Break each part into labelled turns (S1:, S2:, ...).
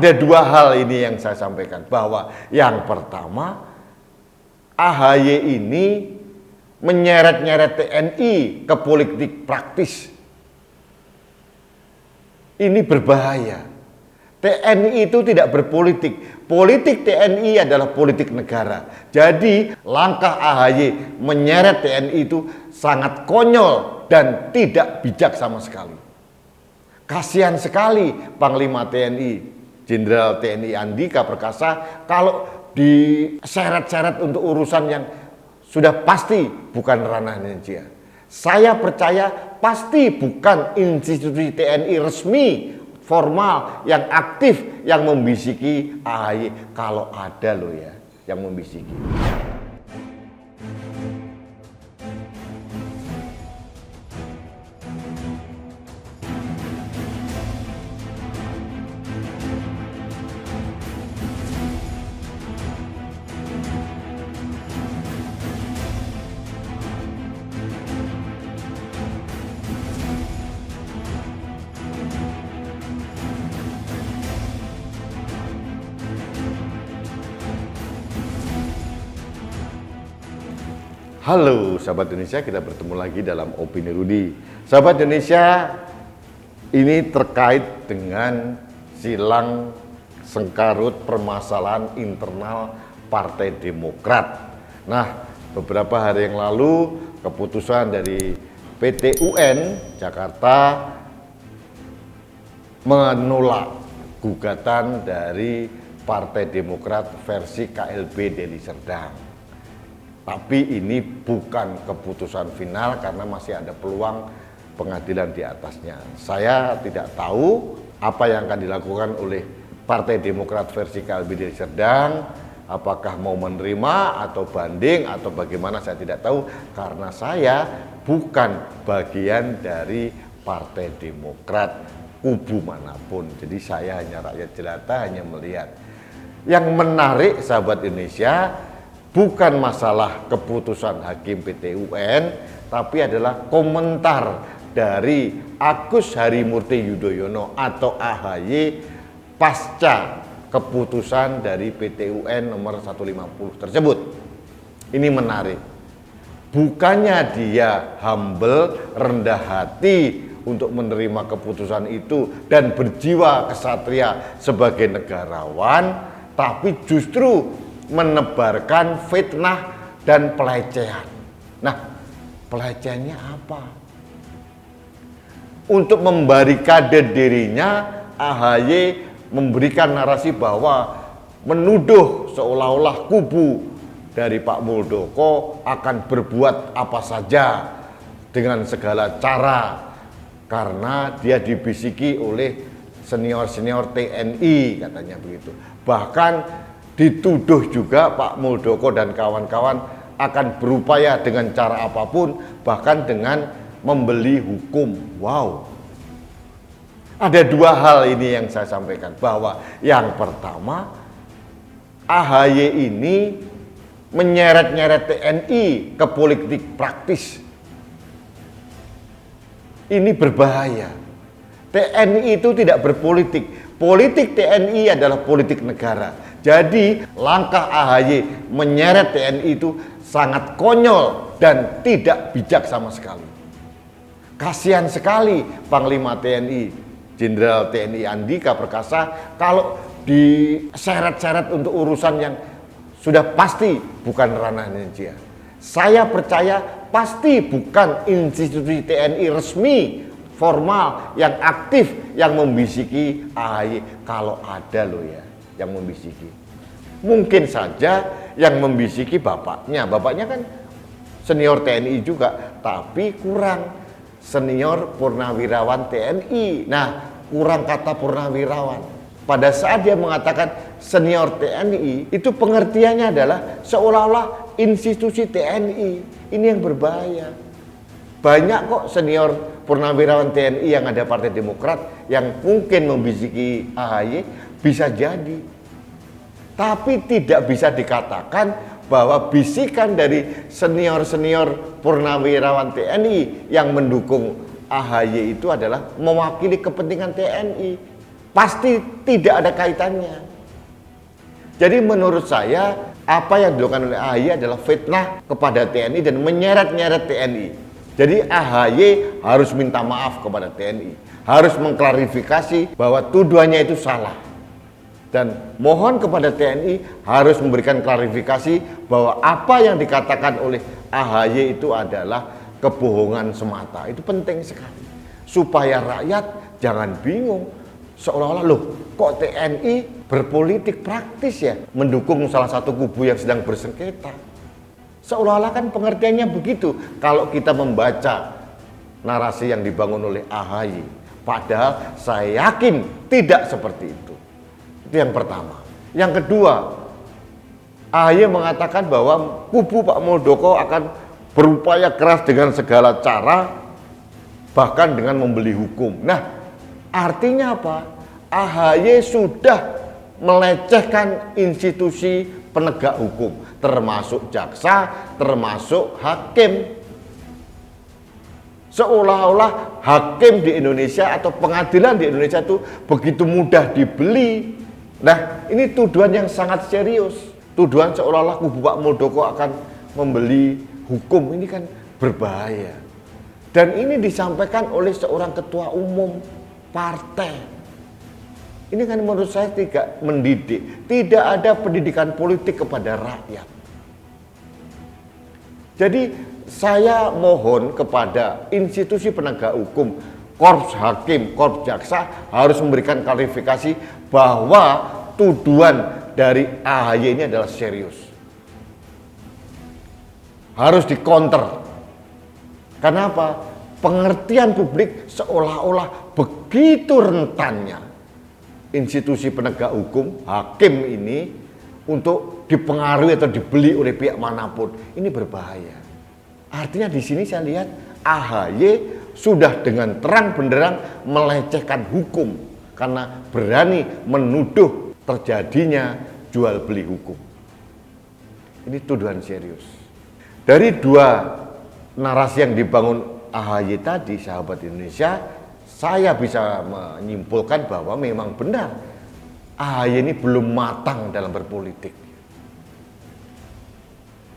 S1: Ada dua hal ini yang saya sampaikan, bahwa yang pertama, AHY ini menyeret-nyeret TNI ke politik praktis. Ini berbahaya. TNI itu tidak berpolitik. Politik TNI adalah politik negara. Jadi langkah AHY menyeret TNI itu sangat konyol dan tidak bijak sama sekali. Kasihan sekali Panglima TNI Jenderal TNI Andika Perkasa kalau diseret-seret untuk urusan yang sudah pasti bukan ranahnya dia. Saya percaya pasti bukan institusi TNI resmi formal yang aktif yang membisiki AHY. Kalau ada loh ya yang membisiki. Halo sahabat Indonesia, kita bertemu lagi dalam Opini Rudy. Sahabat Indonesia, ini terkait dengan silang sengkarut permasalahan internal Partai Demokrat. Nah, beberapa hari yang lalu keputusan dari PT UN Jakarta menolak gugatan dari Partai Demokrat versi KLB Deli Serdang. Tapi ini bukan keputusan final karena masih ada peluang pengadilan di atasnya. Saya tidak tahu apa yang akan dilakukan oleh Partai Demokrat versi KLB Deli Serdang, apakah mau menerima atau banding atau bagaimana saya tidak tahu karena saya bukan bagian dari Partai Demokrat kubu manapun. Jadi saya hanya rakyat jelata, hanya melihat. Yang menarik sahabat Indonesia, bukan masalah keputusan Hakim PT UN, tapi adalah komentar dari Agus Harimurti Yudhoyono atau AHY pasca keputusan dari PT UN nomor 150 tersebut. Ini menarik. Bukannya dia humble, rendah hati untuk menerima keputusan itu dan berjiwa kesatria sebagai negarawan, tapi justru menebarkan fitnah dan pelecehan. Nah, pelecehannya apa? Untuk membarikade dirinya, AHY memberikan narasi bahwa menuduh seolah-olah kubu dari Pak Muldoko akan berbuat apa saja dengan segala cara karena dia dibisiki oleh senior-senior TNI, katanya begitu. Bahkan dituduh juga Pak Muldoko dan kawan-kawan akan berupaya dengan cara apapun, bahkan dengan membeli hukum. Wow. Ada dua hal ini yang saya sampaikan, bahwa yang pertama, AHY ini menyeret-nyeret TNI ke politik praktis. Ini berbahaya. TNI itu tidak berpolitik. Politik TNI adalah politik negara. Jadi langkah AHY menyeret TNI itu sangat konyol dan tidak bijak sama sekali. Kasihan sekali Panglima TNI Jenderal TNI Andika Perkasa kalau diseret-seret untuk urusan yang sudah pasti bukan ranahnya dia. Saya percaya pasti bukan institusi TNI resmi formal yang aktif yang membisiki AHY. Kalau ada loh ya yang membisiki. Mungkin saja yang membisiki bapaknya. Bapaknya kan senior TNI juga, tapi kurang senior purnawirawan TNI. Nah, kurang kata purnawirawan. Pada saat dia mengatakan senior TNI, itu pengertiannya adalah seolah-olah institusi TNI. Ini yang berbahaya. Banyak kok senior purnawirawan TNI yang ada Partai Demokrat yang mungkin membisiki AHY, bisa jadi. Tapi tidak bisa dikatakan bahwa bisikan dari senior-senior purnawirawan TNI yang mendukung AHY itu adalah mewakili kepentingan TNI. Pasti tidak ada kaitannya. Jadi menurut saya apa yang dilakukan oleh AHY adalah fitnah kepada TNI dan menyeret-nyeret TNI. Jadi AHY harus minta maaf kepada TNI, harus mengklarifikasi bahwa tuduhannya itu salah. Dan mohon kepada TNI harus memberikan klarifikasi bahwa apa yang dikatakan oleh AHY itu adalah kebohongan semata. Itu penting sekali. Supaya rakyat jangan bingung. Seolah-olah loh, kok TNI berpolitik praktis ya? Mendukung salah satu kubu yang sedang bersengketa. Seolah-olah kan pengertiannya begitu kalau kita membaca narasi yang dibangun oleh AHY. Padahal saya yakin tidak seperti itu. Itu yang pertama. Yang kedua, AHY mengatakan bahwa kubu Pak Muldoko akan berupaya keras dengan segala cara, bahkan dengan membeli hukum. Nah, artinya apa? AHY sudah melecehkan institusi penegak hukum, termasuk jaksa, termasuk hakim. Seolah-olah hakim di Indonesia atau pengadilan di Indonesia itu begitu mudah dibeli. Nah, ini tuduhan yang sangat serius. Tuduhan seolah-olah kubu Pak Muldoko akan membeli hukum, ini kan berbahaya. Dan ini disampaikan oleh seorang ketua umum partai. Ini kan menurut saya tidak mendidik. Tidak ada pendidikan politik kepada rakyat. Jadi saya mohon kepada institusi penegak hukum, korps hakim, korps jaksa harus memberikan klarifikasi bahwa tuduhan dari AHY ini adalah serius. Harus dikonter. Kenapa? Pengertian publik seolah-olah begitu rentannya institusi penegak hukum, hakim ini untuk dipengaruhi atau dibeli oleh pihak manapun. Ini berbahaya. Artinya di sini saya lihat AHY sudah dengan terang benderang melecehkan hukum karena berani menuduh terjadinya jual beli hukum. Ini tuduhan serius. Dari dua narasi yang dibangun AHY tadi, sahabat Indonesia, saya bisa menyimpulkan bahwa memang benar AHY ini belum matang dalam berpolitik.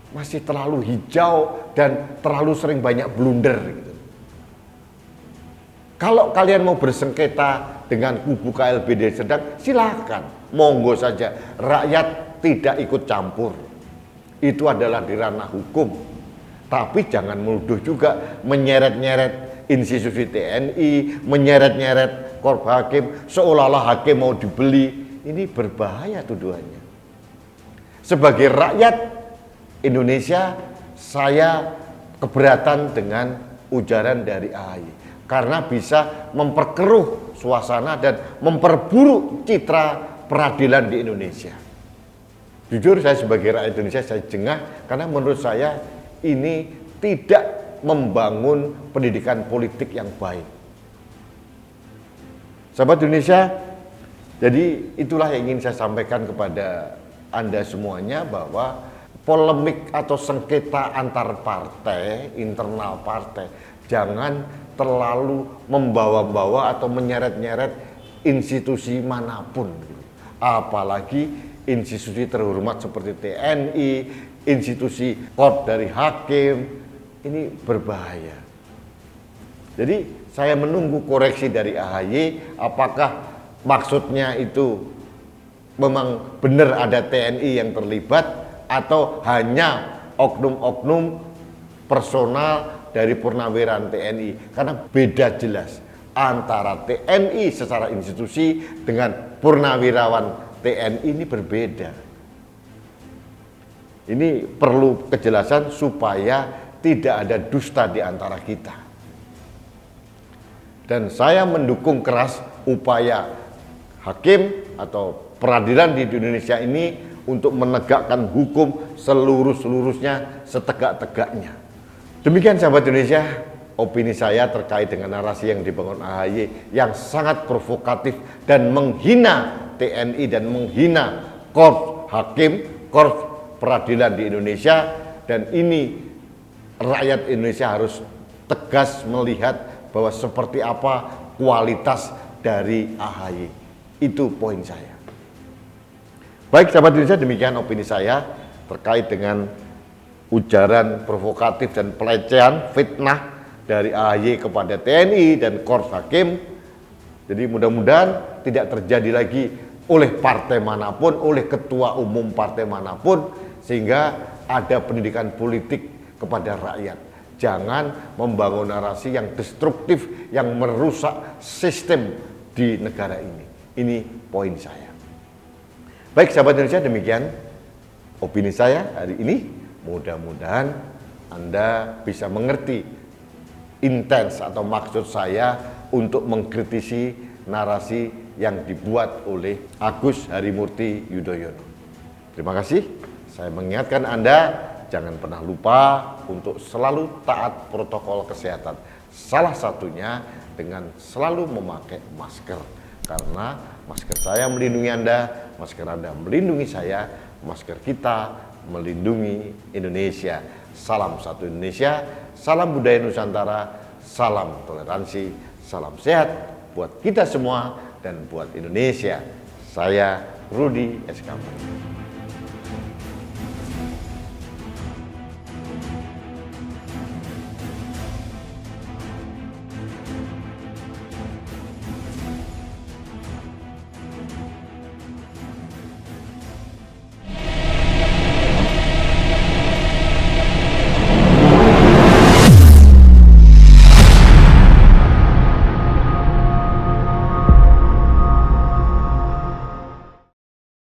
S1: Masih terlalu hijau dan terlalu sering banyak blunder gitu. Kalau kalian mau bersengketa dengan kubu KLB Deli Serdang, silakan, monggo saja. Rakyat tidak ikut campur. Itu adalah di ranah hukum. Tapi jangan menuduh juga menyeret-nyeret institusi TNI, menyeret-nyeret korps hakim, seolah-olah hakim mau dibeli. Ini berbahaya tuduhannya. Sebagai rakyat Indonesia, saya keberatan dengan ujaran dari AHY karena bisa memperkeruh suasana dan memperburuk citra peradilan di Indonesia. Jujur saya sebagai rakyat Indonesia saya jengah karena menurut saya ini tidak membangun pendidikan politik yang baik. Sahabat Indonesia, jadi itulah yang ingin saya sampaikan kepada Anda semuanya bahwa polemik atau sengketa antar partai, internal partai, jangan terlalu membawa-bawa atau menyeret-nyeret institusi manapun. Apalagi institusi terhormat seperti TNI, institusi korps dari hakim, ini berbahaya. Jadi saya menunggu koreksi dari AHY, apakah maksudnya itu memang benar ada TNI yang terlibat atau hanya oknum-oknum personal dari purnawirawan TNI, karena beda jelas antara TNI secara institusi dengan purnawirawan TNI ini berbeda. Ini perlu kejelasan supaya tidak ada dusta di antara kita. Dan saya mendukung keras upaya hakim atau peradilan di Indonesia ini untuk menegakkan hukum seluruh-seluruhnya setegak-tegaknya. Demikian sahabat Indonesia, opini saya terkait dengan narasi yang dibangun AHY yang sangat provokatif dan menghina TNI dan menghina korps hakim, korps peradilan di Indonesia. Dan ini rakyat Indonesia harus tegas melihat bahwa seperti apa kualitas dari AHY. Itu poin saya. Baik sahabat Indonesia, demikian opini saya terkait dengan ujaran provokatif dan pelecehan fitnah dari AHY kepada TNI dan Korps Hakim. Jadi mudah-mudahan tidak terjadi lagi oleh partai manapun, oleh ketua umum partai manapun, sehingga ada pendidikan politik kepada rakyat. Jangan membangun narasi yang destruktif, yang merusak sistem di negara ini. Ini poin saya. Baik sahabat Indonesia, demikian opini saya hari ini. Mudah-mudahan Anda bisa mengerti intens atau maksud saya untuk mengkritisi narasi yang dibuat oleh Agus Harimurti Yudhoyono. Terima kasih. Saya mengingatkan Anda, jangan pernah lupa untuk selalu taat protokol kesehatan. Salah satunya dengan selalu memakai masker. Karena masker saya melindungi Anda, masker Anda melindungi saya, masker kita melindungi Indonesia. Salam satu Indonesia, salam budaya Nusantara, salam toleransi, salam sehat buat kita semua dan buat Indonesia. Saya Rudi SKP.